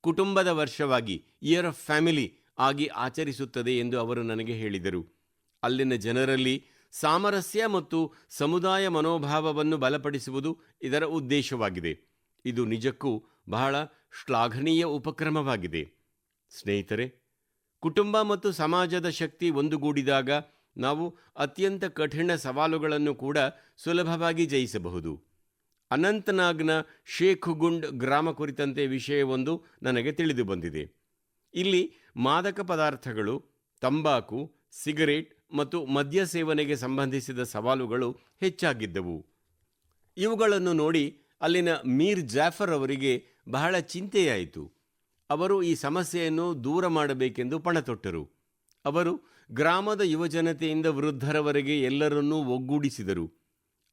ಕುಟುಂಬದ ವರ್ಷವಾಗಿ ಇಯರ್ ಆಫ್ ಫ್ಯಾಮಿಲಿ ಆಗಿ ಆಚರಿಸುತ್ತದೆ ಎಂದು ಅವರು ನನಗೆ ಹೇಳಿದರು. ಅಲ್ಲಿನ ಜನರಲ್ಲಿ ಸಾಮರಸ್ಯ ಮತ್ತು ಸಮುದಾಯ ಮನೋಭಾವವನ್ನು ಬಲಪಡಿಸುವುದು ಇದರ ಉದ್ದೇಶವಾಗಿದೆ. ಇದು ನಿಜಕ್ಕೂ ಬಹಳ ಶ್ಲಾಘನೀಯ ಉಪಕ್ರಮವಾಗಿದೆ. ಸ್ನೇಹಿತರೆ, ಕುಟುಂಬ ಮತ್ತು ಸಮಾಜದ ಶಕ್ತಿ ಒಂದುಗೂಡಿದಾಗ ನಾವು ಅತ್ಯಂತ ಕಠಿಣ ಸವಾಲುಗಳನ್ನು ಕೂಡ ಸುಲಭವಾಗಿ ಜಯಿಸಬಹುದು. ಅನಂತನಾಗ್ನ ಶೇಖುಗುಂಡ್ ಗ್ರಾಮ ಕುರಿತಂತೆ ವಿಷಯವೊಂದು ನನಗೆ ತಿಳಿದು ಬಂದಿದೆ. ಇಲ್ಲಿ ಮಾದಕ ಪದಾರ್ಥಗಳು, ತಂಬಾಕು, ಸಿಗರೇಟ್ ಮತ್ತು ಮದ್ಯ ಸೇವನೆಗೆ ಸಂಬಂಧಿಸಿದ ಸವಾಲುಗಳು ಹೆಚ್ಚಾಗಿದ್ದವು. ಇವುಗಳನ್ನು ನೋಡಿ ಅಲ್ಲಿನ ಮೀರ್ ಜಾಫರ್ ಅವರಿಗೆ ಬಹಳ ಚಿಂತೆಯಾಯಿತು. ಅವರು ಈ ಸಮಸ್ಯೆಯನ್ನು ದೂರ ಮಾಡಬೇಕೆಂದು ಪಣತೊಟ್ಟರು. ಅವರು ಗ್ರಾಮದ ಯುವಜನತೆಯಿಂದ ವೃದ್ಧರವರೆಗೆ ಎಲ್ಲರನ್ನೂ ಒಗ್ಗೂಡಿಸಿದರು.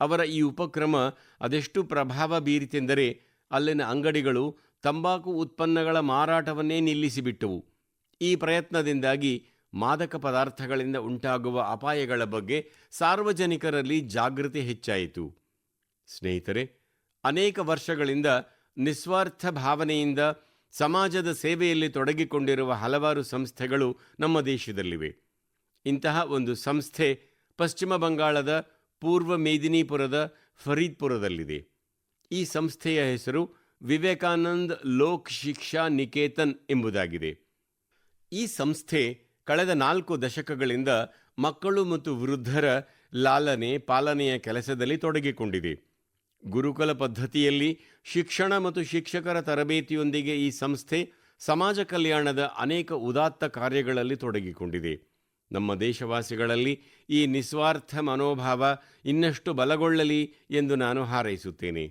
ಅವರ ಈ ಉಪಕ್ರಮ ಅದೆಷ್ಟು ಪ್ರಭಾವ ಬೀರಿತೆಂದರೆ ಅಲ್ಲಿನ ಅಂಗಡಿಗಳು ತಂಬಾಕು ಉತ್ಪನ್ನಗಳ ಮಾರಾಟವನ್ನೇ ನಿಲ್ಲಿಸಿಬಿಟ್ಟವು. ಈ ಪ್ರಯತ್ನದಿಂದಾಗಿ ಮಾದಕ ಪದಾರ್ಥಗಳಿಂದ ಉಂಟಾಗುವ ಅಪಾಯಗಳ ಬಗ್ಗೆ ಸಾರ್ವಜನಿಕರಲ್ಲಿ ಜಾಗೃತಿ ಹೆಚ್ಚಾಯಿತು. ಸ್ನೇಹಿತರೆ, ಅನೇಕ ವರ್ಷಗಳಿಂದ ನಿಸ್ವಾರ್ಥ ಭಾವನೆಯಿಂದ ಸಮಾಜದ ಸೇವೆಯಲ್ಲಿ ತೊಡಗಿಕೊಂಡಿರುವ ಹಲವಾರು ಸಂಸ್ಥೆಗಳು ನಮ್ಮ ದೇಶದಲ್ಲಿವೆ. ಇಂತಹ ಒಂದು ಸಂಸ್ಥೆ ಪಶ್ಚಿಮ ಬಂಗಾಳದ ಪೂರ್ವ ಮೇದಿನಿಪುರದ ಫರೀದ್ಪುರದಲ್ಲಿದೆ. ಈ ಸಂಸ್ಥೆಯ ಹೆಸರು ವಿವೇಕಾನಂದ್ ಲೋಕ್ ಶಿಕ್ಷಾ ನಿಕೇತನ್ ಎಂಬುದಾಗಿದೆ. ಈ ಸಂಸ್ಥೆ ಕಳೆದ 4 ದಶಕಗಳಿಂದ ಮಕ್ಕಳು ಮತ್ತು ವೃದ್ಧರ ಲಾಲನೆ ಪಾಲನೆಯ ಕೆಲಸದಲ್ಲಿ ತೊಡಗಿಕೊಂಡಿದೆ. ಗುರುಕುಲ ಪದ್ಧತಿಯಲ್ಲಿ ಶಿಕ್ಷಣ ಮತ್ತು ಶಿಕ್ಷಕರ ತರಬೇತಿಯೊಂದಿಗೆ ಈ ಸಂಸ್ಥೆ ಸಮಾಜ ಕಲ್ಯಾಣದ ಅನೇಕ ಉದಾತ್ತ ಕಾರ್ಯಗಳಲ್ಲಿ ತೊಡಗಿಕೊಂಡಿದೆ. ನಮ್ಮ ದೇಶವಾಸಿಗಳಲ್ಲಿ ಈ ನಿಸ್ವಾರ್ಥ ಮನೋಭಾವ ಇನ್ನಷ್ಟು ಬಲಗೊಳ್ಳಲಿ ಎಂದು ನಾನು ಹಾರೈಸುತ್ತೇನೆ.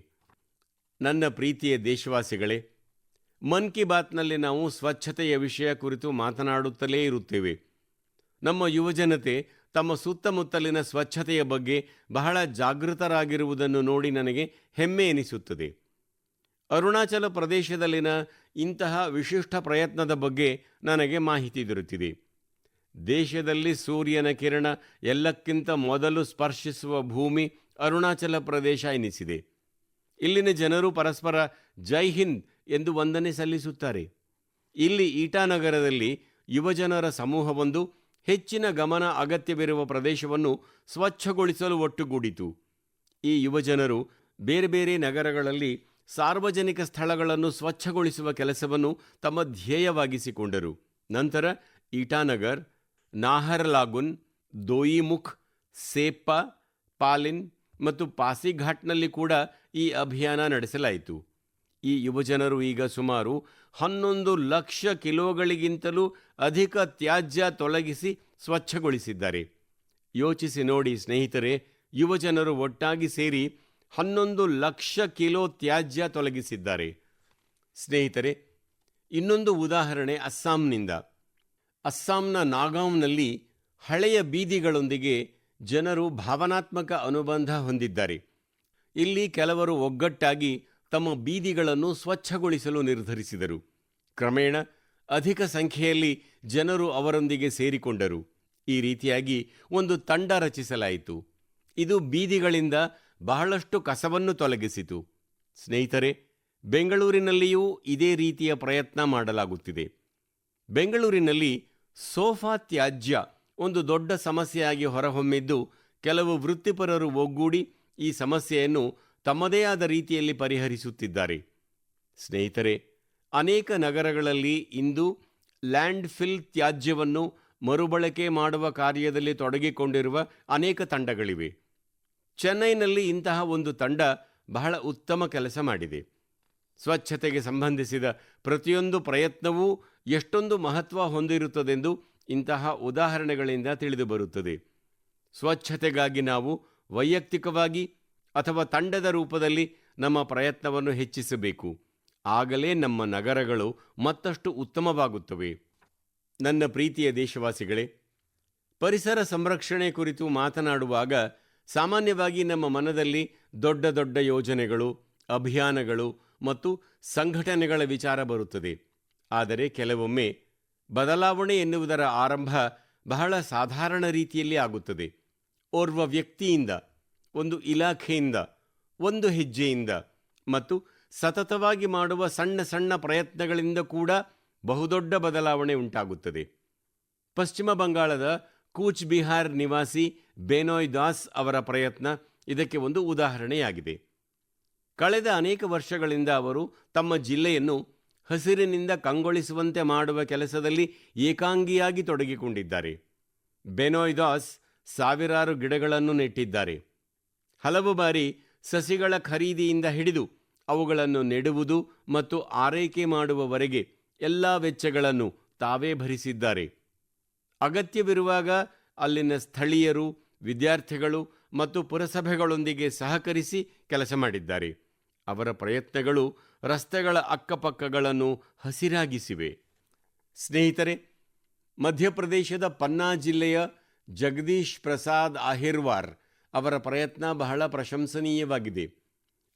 ನನ್ನ ಪ್ರೀತಿಯ ದೇಶವಾಸಿಗಳೇ, ಮನ್ ಕಿ ಬಾತ್ನಲ್ಲಿ ನಾವು ಸ್ವಚ್ಛತೆಯ ವಿಷಯ ಕುರಿತು ಮಾತನಾಡುತ್ತಲೇ ಇರುತ್ತೇವೆ. ನಮ್ಮ ಯುವಜನತೆ ತಮ್ಮ ಸುತ್ತಮುತ್ತಲಿನ ಸ್ವಚ್ಛತೆಯ ಬಗ್ಗೆ ಬಹಳ ಜಾಗೃತರಾಗಿರುವುದನ್ನು ನೋಡಿ ನನಗೆ ಹೆಮ್ಮೆ ಎನಿಸುತ್ತದೆ. ಅರುಣಾಚಲ ಪ್ರದೇಶದಲ್ಲಿನ ಇಂತಹ ವಿಶಿಷ್ಟ ಪ್ರಯತ್ನದ ಬಗ್ಗೆ ನನಗೆ ಮಾಹಿತಿ ದೊರೆತಿದೆ. ದೇಶದಲ್ಲಿ ಸೂರ್ಯನ ಕಿರಣ ಎಲ್ಲಕ್ಕಿಂತ ಮೊದಲು ಸ್ಪರ್ಶಿಸುವ ಭೂಮಿ ಅರುಣಾಚಲ ಪ್ರದೇಶ ಎನಿಸಿದೆ. ಇಲ್ಲಿನ ಜನರು ಪರಸ್ಪರ ಜೈ ಹಿಂದ್ ಎಂದು ವಂದನೆ ಸಲ್ಲಿಸುತ್ತಾರೆ. ಇಲ್ಲಿ ಇಟಾನಗರದಲ್ಲಿ ಯುವಜನರ ಸಮೂಹವೊಂದು ಹೆಚ್ಚಿನ ಗಮನ ಅಗತ್ಯವಿರುವ ಪ್ರದೇಶವನ್ನು ಸ್ವಚ್ಛಗೊಳಿಸಲು ಒಟ್ಟುಗೂಡಿತು. ಈ ಯುವಜನರು ಬೇರೆ ಬೇರೆ ನಗರಗಳಲ್ಲಿ ಸಾರ್ವಜನಿಕ ಸ್ಥಳಗಳನ್ನು ಸ್ವಚ್ಛಗೊಳಿಸುವ ಕೆಲಸವನ್ನು ತಮ್ಮ ಧ್ಯೇಯವಾಗಿಸಿಕೊಂಡರು. ನಂತರ ಇಟಾನಗರ್, ನಾಹರ್ಲಾಗುನ್, ದೋಯಿಮುಖ್, ಸೇಪ್ಪಾ, ಪಾಲಿನ್ ಮತ್ತು ಪಾಸಿಘಾಟ್ನಲ್ಲಿ ಕೂಡ ಈ ಅಭಿಯಾನ ನಡೆಸಲಾಯಿತು. ಈ ಯುವಜನರು ಈಗ ಸುಮಾರು 11 ಲಕ್ಷ ಕಿಲೋಗಳಿಗಿಂತಲೂ ಅಧಿಕ ತ್ಯಾಜ್ಯ ತೊಲಗಿಸಿ ಸ್ವಚ್ಛಗೊಳಿಸಿದ್ದಾರೆ. ಯೋಚಿಸಿ ನೋಡಿ ಸ್ನೇಹಿತರೆ, ಯುವಜನರು ಒಟ್ಟಾಗಿ ಸೇರಿ 11 ಲಕ್ಷ ಕಿಲೋ ತ್ಯಾಜ್ಯ ತೊಲಗಿಸಿದ್ದಾರೆ. ಸ್ನೇಹಿತರೆ, ಇನ್ನೊಂದು ಉದಾಹರಣೆ ಅಸ್ಸಾಂನಿಂದ. ಅಸ್ಸಾಂನ ನಾಗಾಂವ್ನಲ್ಲಿ ಹಳೆಯ ಬೀದಿಗಳೊಂದಿಗೆ ಜನರು ಭಾವನಾತ್ಮಕ ಅನುಬಂಧ ಹೊಂದಿದ್ದಾರೆ. ಇಲ್ಲಿ ಕೆಲವರು ಒಗ್ಗಟ್ಟಾಗಿ ತಮ್ಮ ಬೀದಿಗಳನ್ನು ಸ್ವಚ್ಛಗೊಳಿಸಲು ನಿರ್ಧರಿಸಿದರು. ಕ್ರಮೇಣ ಅಧಿಕ ಸಂಖ್ಯೆಯಲ್ಲಿ ಜನರು ಅವರೊಂದಿಗೆ ಸೇರಿಕೊಂಡರು. ಈ ರೀತಿಯಾಗಿ ಒಂದು ತಂಡ ರಚಿಸಲಾಯಿತು. ಇದು ಬೀದಿಗಳಿಂದ ಬಹಳಷ್ಟು ಕಸವನ್ನು ತೊಲಗಿಸಿತು. ಸ್ನೇಹಿತರೆ, ಬೆಂಗಳೂರಿನಲ್ಲಿಯೂ ಇದೇ ರೀತಿಯ ಪ್ರಯತ್ನ ಮಾಡಲಾಗುತ್ತಿದೆ. ಬೆಂಗಳೂರಿನಲ್ಲಿ ಸೋಫಾ ತ್ಯಾಜ್ಯ ಒಂದು ದೊಡ್ಡ ಸಮಸ್ಯೆಯಾಗಿ ಹೊರಹೊಮ್ಮಿದ್ದು, ಕೆಲವು ವೃತ್ತಿಪರರು ಒಗ್ಗೂಡಿ ಈ ಸಮಸ್ಯೆಯನ್ನು ತಮ್ಮದೇ ಆದ ರೀತಿಯಲ್ಲಿ ಪರಿಹರಿಸುತ್ತಿದ್ದಾರೆ. ಸ್ನೇಹಿತರೆ, ಅನೇಕ ನಗರಗಳಲ್ಲಿ ಇಂದು ಲ್ಯಾಂಡ್ ಫಿಲ್ ತ್ಯಾಜ್ಯವನ್ನು ಮರುಬಳಕೆ ಮಾಡುವ ಕಾರ್ಯದಲ್ಲಿ ತೊಡಗಿಕೊಂಡಿರುವ ಅನೇಕ ತಂಡಗಳಿವೆ. ಚೆನ್ನೈನಲ್ಲಿ ಇಂತಹ ಒಂದು ತಂಡ ಬಹಳ ಉತ್ತಮ ಕೆಲಸ ಮಾಡಿದೆ. ಸ್ವಚ್ಛತೆಗೆ ಸಂಬಂಧಿಸಿದ ಪ್ರತಿಯೊಂದು ಪ್ರಯತ್ನವೂ ಎಷ್ಟೊಂದು ಮಹತ್ವ ಹೊಂದಿರುತ್ತದೆಂದು ಇಂತಹ ಉದಾಹರಣೆಗಳಿಂದ ತಿಳಿದುಬರುತ್ತದೆ. ಸ್ವಚ್ಛತೆಗಾಗಿ ನಾವು ವೈಯಕ್ತಿಕವಾಗಿ ಅಥವಾ ತಂಡದ ರೂಪದಲ್ಲಿ ನಮ್ಮ ಪ್ರಯತ್ನವನ್ನು ಹೆಚ್ಚಿಸಬೇಕು. ಆಗಲೇ ನಮ್ಮ ನಗರಗಳು ಮತ್ತಷ್ಟು ಉತ್ತಮವಾಗುತ್ತವೆ. ನನ್ನ ಪ್ರೀತಿಯ ದೇಶವಾಸಿಗಳೇ, ಪರಿಸರ ಸಂರಕ್ಷಣೆ ಕುರಿತು ಮಾತನಾಡುವಾಗ ಸಾಮಾನ್ಯವಾಗಿ ನಮ್ಮ ಮನದಲ್ಲಿ ದೊಡ್ಡ ದೊಡ್ಡ ಯೋಜನೆಗಳು, ಅಭಿಯಾನಗಳು ಮತ್ತು ಸಂಘಟನೆಗಳ ವಿಚಾರ ಬರುತ್ತದೆ. ಆದರೆ ಕೆಲವೊಮ್ಮೆ ಬದಲಾವಣೆ ಎನ್ನುವುದರ ಆರಂಭ ಬಹಳ ಸಾಧಾರಣ ರೀತಿಯಲ್ಲಿ ಆಗುತ್ತದೆ. ಓರ್ವ ವ್ಯಕ್ತಿಯಿಂದ, ಒಂದು ಇಲಾಖೆಯಿಂದ, ಒಂದು ಹೆಜ್ಜೆಯಿಂದ ಮತ್ತು ಸತತವಾಗಿ ಮಾಡುವ ಸಣ್ಣ ಸಣ್ಣ ಪ್ರಯತ್ನಗಳಿಂದ ಕೂಡ ಬಹುದೊಡ್ಡ ಬದಲಾವಣೆ ಉಂಟಾಗುತ್ತದೆ. ಪಶ್ಚಿಮ ಬಂಗಾಳದ ಕೂಚ್ ಬಿಹಾರ್ ನಿವಾಸಿ ಬೇನೋಯ್ ದಾಸ್ ಅವರ ಪ್ರಯತ್ನ ಇದಕ್ಕೆ ಒಂದು ಉದಾಹರಣೆಯಾಗಿದೆ. ಕಳೆದ ಅನೇಕ ವರ್ಷಗಳಿಂದ ಅವರು ತಮ್ಮ ಜಿಲ್ಲೆಯನ್ನು ಹಸಿರಿನಿಂದ ಕಂಗೊಳಿಸುವಂತೆ ಮಾಡುವ ಕೆಲಸದಲ್ಲಿ ಏಕಾಂಗಿಯಾಗಿ ತೊಡಗಿಕೊಂಡಿದ್ದಾರೆ. ಬೇನೋಯ್ ದಾಸ್ ಸಾವಿರಾರು ಗಿಡಗಳನ್ನು ನೆಟ್ಟಿದ್ದಾರೆ. ಹಲವು ಬಾರಿ ಸಸಿಗಳ ಖರೀದಿಯಿಂದ ಹಿಡಿದು ಅವುಗಳನ್ನು ನೆಡುವುದು ಮತ್ತು ಆರೈಕೆ ಮಾಡುವವರೆಗೆ ಎಲ್ಲ ವೆಚ್ಚಗಳನ್ನು ತಾವೇ ಭರಿಸಿದ್ದಾರೆ. ಅಗತ್ಯವಿರುವಾಗ ಅಲ್ಲಿನ ಸ್ಥಳೀಯರು, ವಿದ್ಯಾರ್ಥಿಗಳು ಮತ್ತು ಪುರಸಭೆಗಳೊಂದಿಗೆ ಸಹಕರಿಸಿ ಕೆಲಸ ಮಾಡಿದ್ದಾರೆ. ಅವರ ಪ್ರಯತ್ನಗಳು ರಸ್ತೆಗಳ ಅಕ್ಕಪಕ್ಕಗಳನ್ನು ಹಸಿರಾಗಿಸಿವೆ. ಸ್ನೇಹಿತರೆ, ಮಧ್ಯಪ್ರದೇಶದ ಪನ್ನಾ ಜಿಲ್ಲೆಯ ಜಗದೀಶ್ ಪ್ರಸಾದ್ ಆಹಿರ್ವಾರ್ ಅವರ ಪ್ರಯತ್ನ ಬಹಳ ಪ್ರಶಂಸನೀಯವಾಗಿದೆ.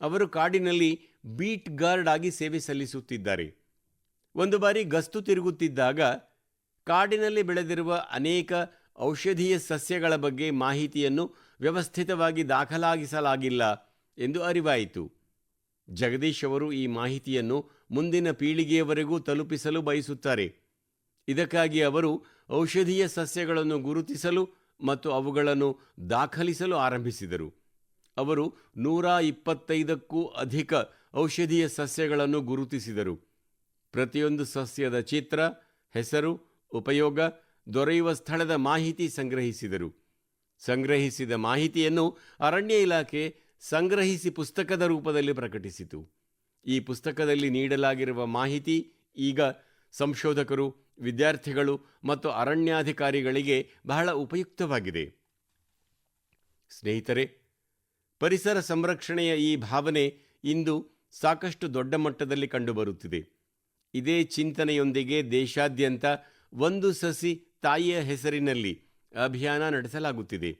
ಅವರು ಕಾಡಿನಲ್ಲಿ ಬೀಟ್ ಗಾರ್ಡ್ ಆಗಿ ಸೇವೆ ಸಲ್ಲಿಸುತ್ತಿದ್ದಾರೆ. ಒಂದು ಬಾರಿ ಗಸ್ತು ತಿರುಗುತ್ತಿದ್ದಾಗ ಕಾಡಿನಲ್ಲಿ ಬೆಳೆದಿರುವ ಅನೇಕ ಔಷಧೀಯ ಸಸ್ಯಗಳ ಬಗ್ಗೆ ಮಾಹಿತಿಯನ್ನು ವ್ಯವಸ್ಥಿತವಾಗಿ ದಾಖಲಾಗಿಸಲಾಗಿಲ್ಲ ಎಂದು ಅರಿವಾಯಿತು. ಜಗದೀಶ್ ಅವರು ಈ ಮಾಹಿತಿಯನ್ನು ಮುಂದಿನ ಪೀಳಿಗೆಯವರೆಗೂ ತಲುಪಿಸಲು ಬಯಸುತ್ತಾರೆ. ಇದಕ್ಕಾಗಿ ಅವರು ಔಷಧೀಯ ಸಸ್ಯಗಳನ್ನು ಗುರುತಿಸಲು ಮತ್ತು ಅವುಗಳನ್ನು ದಾಖಲಿಸಲು ಆರಂಭಿಸಿದರು. ಅವರು 125ಕ್ಕೂ ಅಧಿಕ ಔಷಧೀಯ ಸಸ್ಯಗಳನ್ನು ಗುರುತಿಸಿದರು. ಪ್ರತಿಯೊಂದು ಸಸ್ಯದ ಚಿತ್ರ, ಹೆಸರು, ಉಪಯೋಗ, ದೊರೆಯುವ ಸ್ಥಳದ ಮಾಹಿತಿ ಸಂಗ್ರಹಿಸಿದರು. ಸಂಗ್ರಹಿಸಿದ ಮಾಹಿತಿಯನ್ನು ಅರಣ್ಯ ಇಲಾಖೆ ಸಂಗ್ರಹಿಸಿ ಪುಸ್ತಕದ ರೂಪದಲ್ಲಿ ಪ್ರಕಟಿಸಿತು. ಈ ಪುಸ್ತಕದಲ್ಲಿ ನೀಡಲಾಗಿರುವ ಮಾಹಿತಿ ಈಗ ಸಂಶೋಧಕರು, ವಿದ್ಯಾರ್ಥಿಗಳು ಮತ್ತು ಅರಣ್ಯಾಧಿಕಾರಿಗಳಿಗೆ ಬಹಳ ಉಪಯುಕ್ತವಾಗಿದೆ. ಸ್ನೇಹಿತರೆ, ಪರಿಸರ ಸಂರಕ್ಷಣೆಯ ಈ ಭಾವನೆ ಇಂದು ಸಾಕಷ್ಟು ದೊಡ್ಡ ಮಟ್ಟದಲ್ಲಿ ಕಂಡುಬರುತ್ತಿದೆ. ಇದೇ ಚಿಂತನೆಯೊಂದಿಗೆ ದೇಶಾದ್ಯಂತ ಒಂದು ಸಸಿ ತಾಯಿಯ ಹೆಸರಿನಲ್ಲಿ ಅಭಿಯಾನ ನಡೆಸಲಾಗುತ್ತಿದೆ.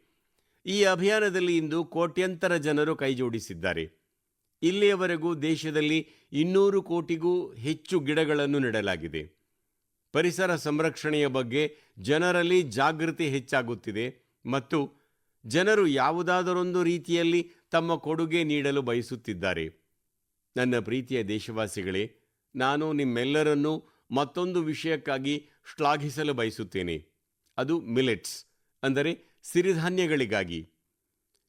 ಈ ಅಭಿಯಾನದಲ್ಲಿ ಇಂದು ಕೋಟ್ಯಂತರ ಜನರು ಕೈಜೋಡಿಸಿದ್ದಾರೆ. ಇಲ್ಲಿಯವರೆಗೂ ದೇಶದಲ್ಲಿ 200 ಕೋಟಿಗೂ ಹೆಚ್ಚು ಗಿಡಗಳನ್ನು ನೆಡಲಾಗಿದೆ. ಪರಿಸರ ಸಂರಕ್ಷಣೆಯ ಬಗ್ಗೆ ಜನರಲ್ಲಿ ಜಾಗೃತಿ ಹೆಚ್ಚಾಗುತ್ತಿದೆ ಮತ್ತು ಜನರು ಯಾವುದಾದರೊಂದು ರೀತಿಯಲ್ಲಿ ತಮ್ಮ ಕೊಡುಗೆ ನೀಡಲು ಬಯಸುತ್ತಿದ್ದಾರೆ. ನನ್ನ ಪ್ರೀತಿಯ ದೇಶವಾಸಿಗಳೇ, ನಾನು ನಿಮ್ಮೆಲ್ಲರನ್ನೂ ಮತ್ತೊಂದು ವಿಷಯಕ್ಕಾಗಿ ಶ್ಲಾಘಿಸಲು ಬಯಸುತ್ತೇನೆ. ಅದು ಮಿಲೆಟ್ಸ್, ಅಂದರೆ ಸಿರಿಧಾನ್ಯಗಳಿಗಾಗಿ.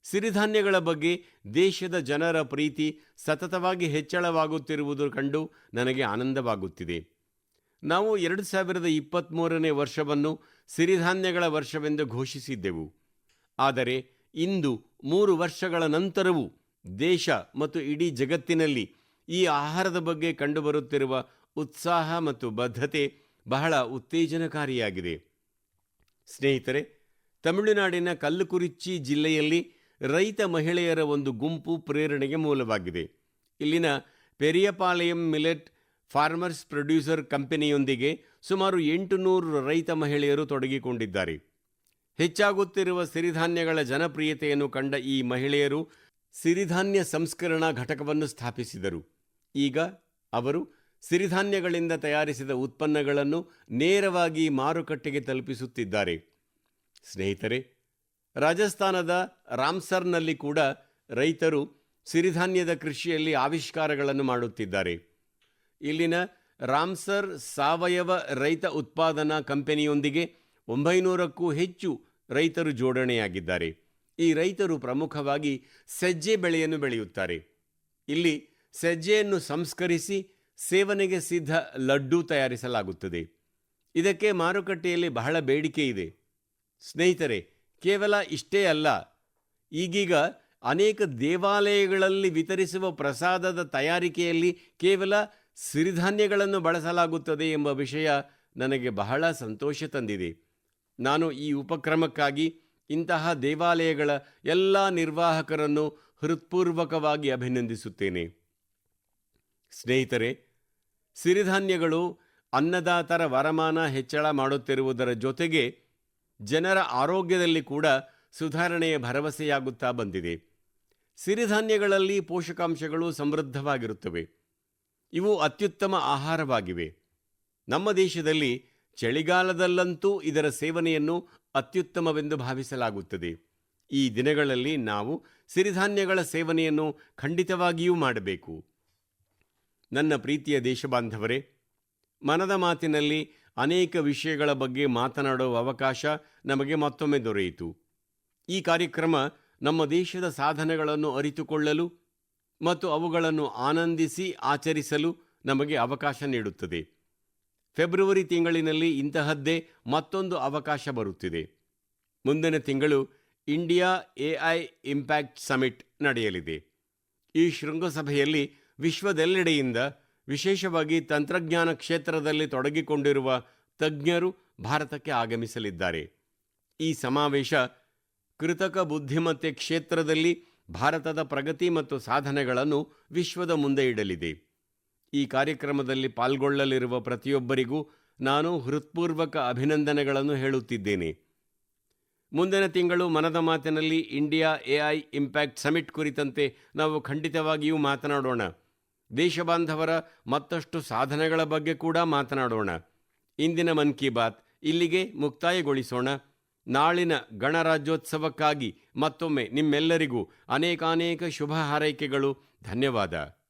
ಸಿರಿಧಾನ್ಯಗಳ ಬಗ್ಗೆ ದೇಶದ ಜನರ ಪ್ರೀತಿ ಸತತವಾಗಿ ಹೆಚ್ಚಳವಾಗುತ್ತಿರುವುದು ಕಂಡು ನನಗೆ ಆನಂದವಾಗುತ್ತಿದೆ. ನಾವು 2023ನೇ ವರ್ಷವನ್ನು ಸಿರಿಧಾನ್ಯಗಳ ವರ್ಷವೆಂದು ಘೋಷಿಸಿದ್ದೆವು. ಆದರೆ ಇಂದು 3 ವರ್ಷಗಳ ನಂತರವೂ ದೇಶ ಮತ್ತು ಇಡೀ ಜಗತ್ತಿನಲ್ಲಿ ಈ ಆಹಾರದ ಬಗ್ಗೆ ಕಂಡುಬರುತ್ತಿರುವ ಉತ್ಸಾಹ ಮತ್ತು ಬದ್ಧತೆ ಬಹಳ ಉತ್ತೇಜನಕಾರಿಯಾಗಿದೆ. ಸ್ನೇಹಿತರೆ, ತಮಿಳುನಾಡಿನ ಕಲ್ಲುಕುರಿಚ್ಚಿ ಜಿಲ್ಲೆಯಲ್ಲಿ ರೈತ ಮಹಿಳೆಯರ ಒಂದು ಗುಂಪು ಪ್ರೇರಣೆಗೆ ಮೂಲವಾಗಿದೆ. ಇಲ್ಲಿನ ಪೆರಿಯಪಾಲಯಂ ಮಿಲೆಟ್ ಫಾರ್ಮರ್ಸ್ ಪ್ರೊಡ್ಯೂಸರ್ ಕಂಪನಿಯೊಂದಿಗೆ ಸುಮಾರು 800 ರೈತ ಮಹಿಳೆಯರು ತೊಡಗಿಕೊಂಡಿದ್ದಾರೆ. ಹೆಚ್ಚಾಗುತ್ತಿರುವ ಸಿರಿಧಾನ್ಯಗಳ ಜನಪ್ರಿಯತೆಯನ್ನು ಕಂಡ ಈ ಮಹಿಳೆಯರು ಸಿರಿಧಾನ್ಯ ಸಂಸ್ಕರಣಾ ಘಟಕವನ್ನು ಸ್ಥಾಪಿಸಿದರು. ಈಗ ಅವರು ಸಿರಿಧಾನ್ಯಗಳಿಂದ ತಯಾರಿಸಿದ ಉತ್ಪನ್ನಗಳನ್ನು ನೇರವಾಗಿ ಮಾರುಕಟ್ಟೆಗೆ ತಲುಪಿಸುತ್ತಿದ್ದಾರೆ. ಸ್ನೇಹಿತರೆ, ರಾಜಸ್ಥಾನದ ರಾಮ್ಸರ್ನಲ್ಲಿ ಕೂಡ ರೈತರು ಸಿರಿಧಾನ್ಯದ ಕೃಷಿಯಲ್ಲಿ ಆವಿಷ್ಕಾರಗಳನ್ನು ಮಾಡುತ್ತಿದ್ದಾರೆ. ಇಲ್ಲಿನ ರಾಮ್ಸರ್ ಸಾವಯವ ರೈತ ಉತ್ಪಾದನಾ ಕಂಪನಿಯೊಂದಿಗೆ 900ಕ್ಕೂ ಹೆಚ್ಚು ರೈತರು ಜೋಡಣೆಯಾಗಿದ್ದಾರೆ. ಈ ರೈತರು ಪ್ರಮುಖವಾಗಿ ಸಜ್ಜೆ ಬೆಳೆಯನ್ನು ಬೆಳೆಯುತ್ತಾರೆ. ಇಲ್ಲಿ ಸಜ್ಜೆಯನ್ನು ಸಂಸ್ಕರಿಸಿ ಸೇವನೆಗೆ ಸಿದ್ಧ ಲಡ್ಡು ತಯಾರಿಸಲಾಗುತ್ತದೆ. ಇದಕ್ಕೆ ಮಾರುಕಟ್ಟೆಯಲ್ಲಿ ಬಹಳ ಬೇಡಿಕೆ ಇದೆ. ಸ್ನೇಹಿತರೆ, ಕೇವಲ ಇಷ್ಟೇ ಅಲ್ಲ, ಈಗೀಗ ಅನೇಕ ದೇವಾಲಯಗಳಲ್ಲಿ ವಿತರಿಸುವ ಪ್ರಸಾದದ ತಯಾರಿಕೆಯಲ್ಲಿ ಕೇವಲ ಸಿರಿಧಾನ್ಯಗಳನ್ನು ಬಳಸಲಾಗುತ್ತದೆ ಎಂಬ ವಿಷಯ ನನಗೆ ಬಹಳ ಸಂತೋಷ ತಂದಿದೆ. ನಾನು ಈ ಉಪಕ್ರಮಕ್ಕಾಗಿ ಇಂತಹ ದೇವಾಲಯಗಳ ಎಲ್ಲ ನಿರ್ವಾಹಕರನ್ನು ಹೃತ್ಪೂರ್ವಕವಾಗಿ ಅಭಿನಂದಿಸುತ್ತೇನೆ. ಸ್ನೇಹಿತರೆ, ಸಿರಿಧಾನ್ಯಗಳು ಅನ್ನದಾತರ ವರಮಾನ ಹೆಚ್ಚಳ ಮಾಡುತ್ತಿರುವುದರ ಜೊತೆಗೆ ಜನರ ಆರೋಗ್ಯದಲ್ಲಿ ಕೂಡ ಸುಧಾರಣೆಯ ಭರವಸೆಯಾಗುತ್ತಾ ಬಂದಿದೆ. ಸಿರಿಧಾನ್ಯಗಳಲ್ಲಿ ಪೋಷಕಾಂಶಗಳು ಸಮೃದ್ಧವಾಗಿರುತ್ತವೆ. ಇವು ಅತ್ಯುತ್ತಮ ಆಹಾರವಾಗಿವೆ. ನಮ್ಮ ದೇಶದಲ್ಲಿ ಚಳಿಗಾಲದಲ್ಲಂತೂ ಇದರ ಸೇವನೆಯನ್ನು ಅತ್ಯುತ್ತಮವೆಂದು ಭಾವಿಸಲಾಗುತ್ತದೆ. ಈ ದಿನಗಳಲ್ಲಿ ನಾವು ಸಿರಿಧಾನ್ಯಗಳ ಸೇವನೆಯನ್ನು ಖಂಡಿತವಾಗಿಯೂ ಮಾಡಬೇಕು. ನನ್ನ ಪ್ರೀತಿಯ ದೇಶಬಾಂಧವರೇ, ಮನದ ಮಾತಿನಲ್ಲಿ ಅನೇಕ ವಿಷಯಗಳ ಬಗ್ಗೆ ಮಾತನಾಡುವ ಅವಕಾಶ ನಮಗೆ ಮತ್ತೊಮ್ಮೆ ದೊರೆಯಿತು. ಈ ಕಾರ್ಯಕ್ರಮ ನಮ್ಮ ದೇಶದ ಸಾಧನೆಗಳನ್ನು ಅರಿತುಕೊಳ್ಳಲು ಮತ್ತು ಅವುಗಳನ್ನು ಆನಂದಿಸಿ ಆಚರಿಸಲು ನಮಗೆ ಅವಕಾಶ ನೀಡುತ್ತದೆ. ಫೆಬ್ರವರಿ ತಿಂಗಳಿನಲ್ಲಿ ಇಂತಹದ್ದೇ ಮತ್ತೊಂದು ಅವಕಾಶ ಬರುತ್ತಿದೆ. ಮುಂದಿನ ತಿಂಗಳು ಇಂಡಿಯಾ ಎಐ ಇಂಪ್ಯಾಕ್ಟ್ ಸಮಿಟ್ ನಡೆಯಲಿದೆ. ಈ ಶೃಂಗಸಭೆಯಲ್ಲಿ ವಿಶ್ವದೆಲ್ಲೆಡೆಯಿಂದ, ವಿಶೇಷವಾಗಿ ತಂತ್ರಜ್ಞಾನ ಕ್ಷೇತ್ರದಲ್ಲಿ ತೊಡಗಿಕೊಂಡಿರುವ ತಜ್ಞರು ಭಾರತಕ್ಕೆ ಆಗಮಿಸಲಿದ್ದಾರೆ. ಈ ಸಮಾವೇಶ ಕೃತಕ ಬುದ್ಧಿಮತ್ತೆ ಕ್ಷೇತ್ರದಲ್ಲಿ ಭಾರತದ ಪ್ರಗತಿ ಮತ್ತು ಸಾಧನೆಗಳನ್ನು ವಿಶ್ವದ ಮುಂದೆ ಇಡಲಿದೆ. ಈ ಕಾರ್ಯಕ್ರಮದಲ್ಲಿ ಪಾಲ್ಗೊಳ್ಳಲಿರುವ ಪ್ರತಿಯೊಬ್ಬರಿಗೂ ನಾನು ಹೃತ್ಪೂರ್ವಕ ಅಭಿನಂದನೆಗಳನ್ನು ಹೇಳುತ್ತಿದ್ದೇನೆ. ಮುಂದಿನ ತಿಂಗಳು ಮನದ ಮಾತಿನಲ್ಲಿ ಇಂಡಿಯಾ ಎಐ ಇಂಪ್ಯಾಕ್ಟ್ ಸಮಿಟ್ ಕುರಿತಂತೆ ನಾವು ಖಂಡಿತವಾಗಿಯೂ ಮಾತನಾಡೋಣ. ದೇಶಬಾಂಧವರ ಮತ್ತಷ್ಟು ಸಾಧನೆಗಳ ಬಗ್ಗೆ ಕೂಡ ಮಾತನಾಡೋಣ. ಇಂದಿನ ಮನ್ ಕಿ ಬಾತ್ ಇಲ್ಲಿಗೆ ಮುಕ್ತಾಯಗೊಳಿಸೋಣ. ನಾಳಿನ ಗಣರಾಜ್ಯೋತ್ಸವಕ್ಕಾಗಿ ಮತ್ತೊಮ್ಮೆ ನಿಮ್ಮೆಲ್ಲರಿಗೂ ಅನೇಕಾನೇಕ ಶುಭ ಹಾರೈಕೆಗಳು. ಧನ್ಯವಾದ.